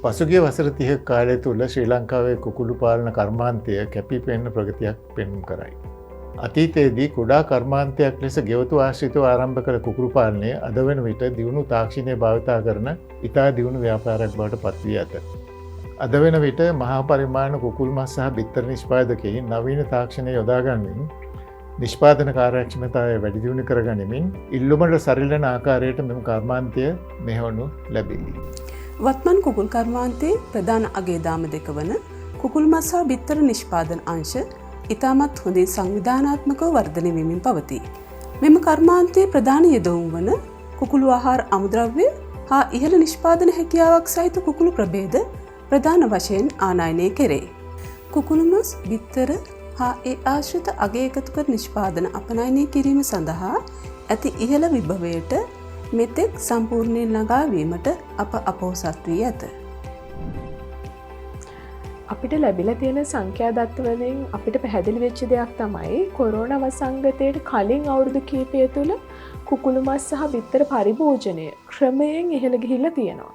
පසුගිය වසර 30 කාලය තුළ ශ්‍රී ලංකාවේ කුකුළු පාලන කර්මාන්තය කැපී පෙනෙන ප්‍රගතියක් පෙන්නුම් කරයි. අතීතයේදී කුඩා කර්මාන්තයක් ලෙස ගෙවතු ආශ්‍රිතව ආරම්භ කළ කුකුළු පාලනය අද වන විට දියුණු තාක්ෂණය භාවිතා කරන ඉතා දියුණු ව්‍යාපාරයක් බවට පත්වී ඇත. අද වෙන විට මහා පරිමාණ කුකුල් මස් සහ බිත්තර නිෂ්පාදකයින් නවීන තාක්ෂණය යොදාගන්මින් නිෂ්පාදන කාර්යක්ෂමතාවය වැඩි දියුණු කරගනිමින් ඉල්ලුමට සරිලන ආකාරයට මෙම කර්මාන්තය මෙහෙවනු ලැබේ. වත්මන් කුකුල් කර්මාන්තයේ ප්‍රධාන අගයදාම දෙක වන කුකුල් මස් හා බිත්තර නිෂ්පාදන අංශ ඉතාමත් හොඳින් සංවිධානාත්මකව වර්ධනය වෙමින් පවතී. මෙම කර්මාන්තයේ ප්‍රධාන යෙදවුම් වන කුකුළු ආහාර අමුද්‍රව්‍ය හා ඉහළ නිෂ්පාදන හැකියාවක් සහිත කුකුළු ප්‍රභේද ප්‍රධාන වශයෙන් ආනයනය කෙරේ. කුකුළු මස් බිත්තර හා ඒ ආශ්‍රිත අගය එකතු කර නිෂ්පාදන අපනයනය කිරීම සඳහා ඇති ඉහළ විභවයට මෙතෙක් සම්පූර්ණයෙන් ළඟාවීමට අප අපොහොසත් වී ඇත. අපිට ලැබිලා තියෙන සංඛ්‍යා දත්තවලින් අපිට පැහැදිලි වෙච්ච දෙයක් තමයි කොරෝනා වසංගතයට කලින් අවුරුදු කිහිපය තුළ කුකුළු මස් සහ බිත්තර පරිභෝජනය ක්‍රමයෙන් ඉහළ ගිහිල්ලා තියෙනවා.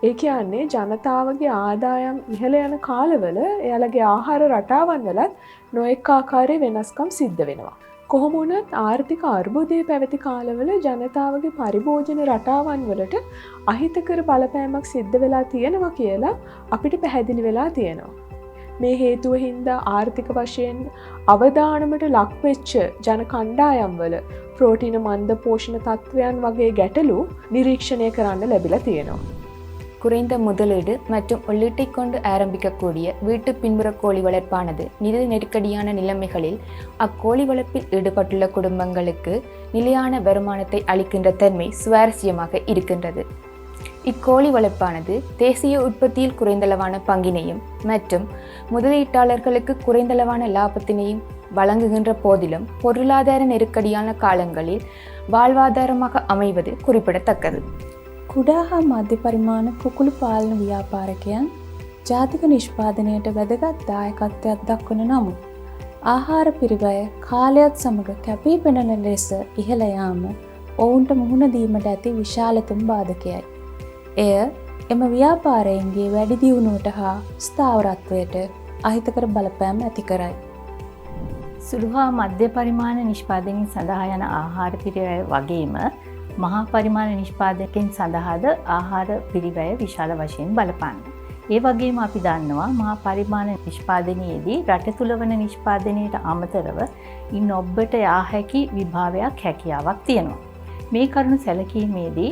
ඒ කියන්නේ ජනතාවගේ ආදායම් ඉහළ යන කාලවල එයාලගේ ආහාර රටාවන් වලත් නොඑක ආකාරයේ වෙනස්කම් සිද්ධ වෙනවා. කොහොම වුණත් ආර්ථික අර්බුදයේ පැවති කාලවල ජනතාවගේ පරිභෝජන රටාවන් වලට අහිතකර බලපෑමක් සිද්ධ වෙලා තියෙනවා කියලා අපිට පැහැදිලි වෙලා තියෙනවා. මේ හේතුව හින්දා ආර්ථික වශයෙන් අවදානමට ලක්වෙච්ච ජන කණ්ඩායම් වල ප්‍රෝටීන මන්ද පෝෂණ තත්ත්වයන් වගේ ගැටලු නිරීක්ෂණය කරන්න ලැබිලා තියෙනවා. குறைந்த முதலீடு மற்றும் உள்ளீட்டை கொண்டு ஆரம்பிக்கக்கூடிய வீட்டு பின்புற கோழி வளர்ப்பானது நிதி நெருக்கடியான நிலைமைகளில் அக்கோழி வளர்ப்பில் ஈடுபட்டுள்ள குடும்பங்களுக்கு நிலையான வருமானத்தை அளிக்கின்ற தன்மை சுவாரஸ்யமாக இருக்கின்றது. இக்கோழி வளர்ப்பானது தேசிய உற்பத்தியில் குறைந்தளவான பங்கினையும் மற்றும் முதலீட்டாளர்களுக்கு குறைந்தளவான லாபத்தினையும் வழங்குகின்ற போதிலும் பொருளாதார நெருக்கடியான காலங்களில் வாழ்வாதாரமாக அமைவது குறிப்பிடத்தக்கது. කුඩා හා මධ්‍ය පරිමාණ කුකුළු පාලන ව්‍යාපාරිකයන් ජාතික නිෂ්පාදනයට වැදගත් දායකත්වයක් දක්වන නමුත් ආහාර පිරිවැය කාලයත් සමග කැපී පෙනෙන ලෙස ඉහළ යාම ඔවුන්ට මුහුණ දීමට ඇති විශාලතම බාධකයයි. එය එම ව්‍යාපාරයන්ගේ වැඩි දියුණුවට හා ස්ථාවරත්වයට අහිතකර බලපෑම් ඇති කරයි. සුළු හා මධ්‍ය පරිමාණ නිෂ්පාදනය සඳහා යන ආහාර පිරිවැය වගේම මහා පරිමාණ නිෂ්පාදකයන් සඳහාද ආහාර පිරිවැය විශාල වශයෙන් බලපාන. ඒ වගේම අපි දන්නවා මහා පරිමාණ නිෂ්පාදනයේදී රට තුළ වන නිෂ්පාදනයට අමතරව ඉන් ඔබට යා හැකි විභාවයක් හැකියාවක් තියෙනවා. මේ කරුණු සැලකීමේදී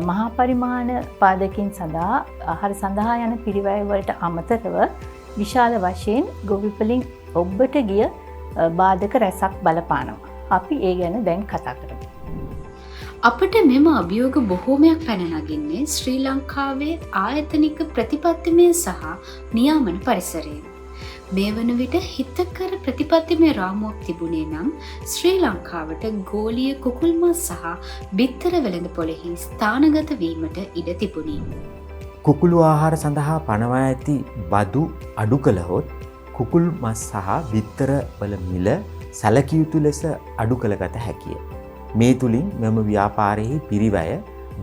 මහා පරිමාණ පාදකයන් සඳහා ආහාර සඳහා යන පිරිවැය වලට අමතරව විශාල වශයෙන් ගොවිපලින් ඔබට ගිය බාධක රැසක් බලපානවා. අපි ඒ ගැන දැන් කතා කරමු. අපට මෙම අභියෝග බොහෝමයක් පැන නගින්නේ ශ්‍රී ලංකාවේ ආයතනික ප්‍රතිපත්තිමය සහ නියාමන පරිසරයෙන්. මේ වන විට හිතකර ප්‍රතිපත්තිමය රාමුවක් තිබුණේ නම් ශ්‍රී ලංකාවට ගෝලීය කුකුල් මස් සහ බිත්තර වෙළඳපොළෙහි ස්ථානගත වීමට ඉඩ තිබුණි. කුකුළු ආහාර සඳහා පනවා ඇති බදු අඩු කළහොත් කුකුල් මස් සහ බිත්තර වල මිල සැලකිය යුතු ලෙස අඩු කළගත හැකිය. මේ තුලින් මෙම ව්‍යාපාරයේ පිරිවැය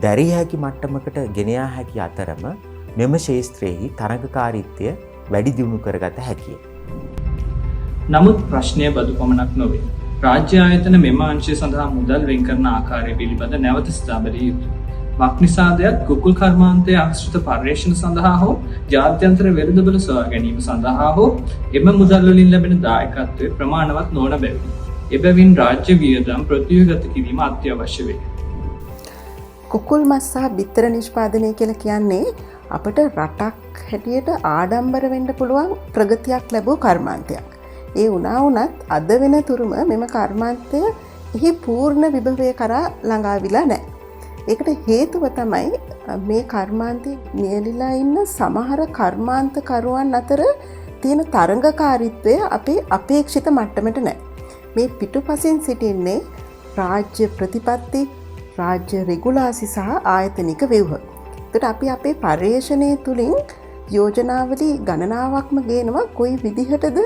දැරිය හැකි මට්ටමකට ගෙන යා හැකි අතරම මෙම ශාස්ත්‍රයේ තරඟකාරීත්වය වැඩි දියුණු කරගත හැකිය. නමුත් ප්‍රශ්නය බදු පමණක් නොවේ. රාජ්‍ය ආයතන මෙම අංශය සඳහා මුදල් වෙන් කරන ආකාරය පිළිබඳ නැවත ස්ථාබලිය යුතුයි. වක්නිසාදයක් කුකුල් කර්මාන්තයේ ආශ්‍රිත පර්යේෂණ සඳහා හෝ ජාත්‍යන්තර වෙළඳපොළ සොයා ගැනීම සඳහා හෝ එම මුදල් වලින් ලැබෙන දායකත්වය ප්‍රමාණවත් නොවන බැවින් එබැවින් රාජ්‍ය වියදම් ප්‍රතිවගත කිරීම අත්‍යවශ්‍ය වේ. කුකුල් මස් සහ බිත්තර නිෂ්පාදනය කියලා කියන්නේ අපට රටක් හැටියට ආඩම්බර වෙන්න පුළුවන් ප්‍රගතියක් ලැබූ කර්මාන්තයක්. ඒ වුණත් අද වෙන තුරුම මෙම කර්මාන්තය එහි පූර්ණ විභවය කරා ළඟාවිලා නැහැ. ඒකට හේතුව තමයි මේ කර්මාන්තයේ නියැලිලා ඉන්න සමහර කර්මාන්තකරුවන් අතර තියෙන තරඟකාරීත්වය අපේ අපේක්ෂිත මට්ටමට නැහැ. මේ පිටුපසින් සිටින්නේ රාජ්‍ය ප්‍රතිපත්ති, රාජ්‍ය රෙගුලාසි සහ ආයතනික ව්‍යුහ. ඒකට අපි අපේ පර්යේෂණය තුලින් යෝජනාවලි ගණනාවක්ම ගේනවා කොයි විදිහටද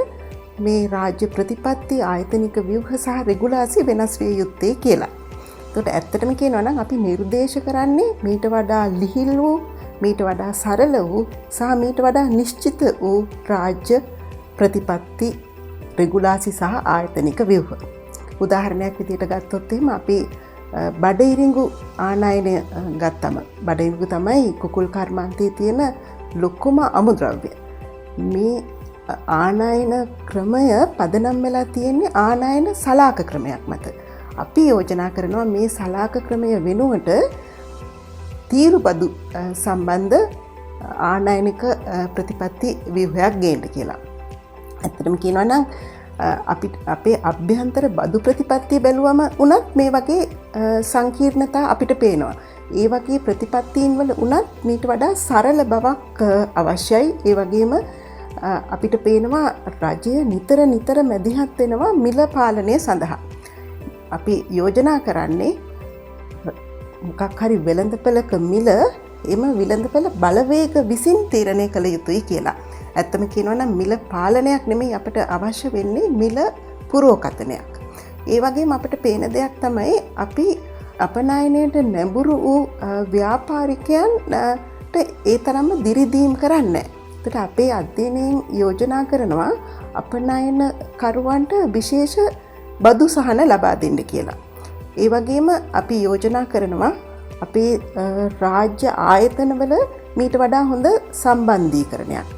මේ රාජ්‍ය ප්‍රතිපත්ති, ආයතනික ව්‍යුහ සහ රෙගුලාසි වෙනස් විය යුත්තේ කියලා. ඒකට ඇත්තටම කියනවා නම් අපි නිර්දේශ කරන්නේ මීට වඩා ලිහිල් වූ මීට වඩා සරල වූ සහ මීට වඩා නිශ්චිත වූ රාජ්‍ය ප්‍රතිපත්ති රෙගුලාසි සහ ආයතනික ව්‍යුහ. උදාහරණයක් විදිහට ගත්තොත් එහෙම අපි බඩඉරිඟු ආනයනය ගත්තම බඩඉරිඟු තමයි කුකුල් කර්මාන්තයේ තියෙන ලොකුම අමුද්‍රව්‍ය. මේ ආනයන ක්‍රමය පදනම් වෙලා තියෙන්නේ ආනයන සලාක ක්‍රමයක් මත. අපි යෝජනා කරනවා මේ සලාක ක්‍රමය වෙනුවට තීරුබදු සම්බන්ධ ආනයනික ප්‍රතිපත්ති ව්‍යුහයක් ගේන්න කියලා. ඇත්තටම කියනවා නම් අපේ අභ්‍යන්තර බදු ප්‍රතිපත්තිය බැලුවම උනත් මේ වගේ සංකීර්ණතා අපිට පේනවා. ඒ වගේ ප්‍රතිපත්තීන් වල උනත් මීට වඩා සරල බවක් අවශ්‍යයි. ඒ වගේම අපිට පේනවා රජය නිතර මැදිහත් වෙනවා මිල පාලනය සඳහා. අපි යෝජනා කරන්නේ මොකක් හරි වෙළඳපළක මිල එම වෙළඳපළ බලවේග විසින් තීරණය කළ යුතුයි කියලා. ඇත්තම කියනවා නම් මිල පාලනයක් නෙමෙයි අපිට අවශ්‍ය වෙන්නේ මිල පුරෝකථනයක්. ඒ වගේම අපිට පේන දෙයක් තමයි අපි අපනයනයට නැඹුරු වූ ව්‍යාපාරිකයන්ට ඒ තරම්ම දිරිදීම් කරන්නේ නැහැ. ඒකට අපේ අධ්‍යයනයෙන් යෝජනා කරනවා අපනයන කරුවන්ට විශේෂ බදු සහන ලබා දෙන්න කියලා. ඒ වගේම අපි යෝජනා කරනවා අපේ රාජ්‍ය ආයතනවල මීට වඩා හොඳ සම්බන්ධීකරණයක්.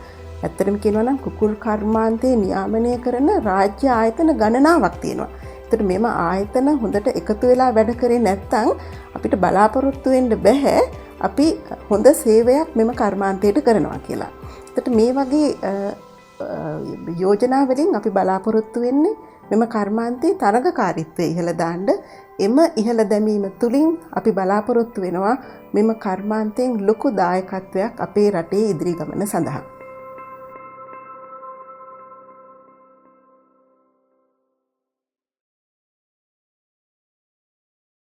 ඇත්තටම කියනවා නම් කුකුල් කර්මාන්තයේ නියාමනය කරන රාජ්‍ය ආයතන ගණනාවක් තියෙනවා. ඒතර මෙම ආයතන හොඳට එකතු වෙලා වැඩ කරේ නැත්නම් අපිට බලාපොරොත්තු වෙන්න බෑ අපි හොඳ සේවයක් මෙම කර්මාන්තයට කරනවා කියලා. ඒතර මේ වගේ යෝජනා වලින් අපි බලාපොරොත්තු වෙන්නේ මෙම කර්මාන්තයේ තරගකාරීත්වය ඉහළ දාන්න. එම ඉහළ දැමීම තුළින් අපි බලාපොරොත්තු වෙනවා මෙම කර්මාන්තයෙන් ලොකු දායකත්වයක් අපේ රටේ ඉදිරි ගමන සඳහා.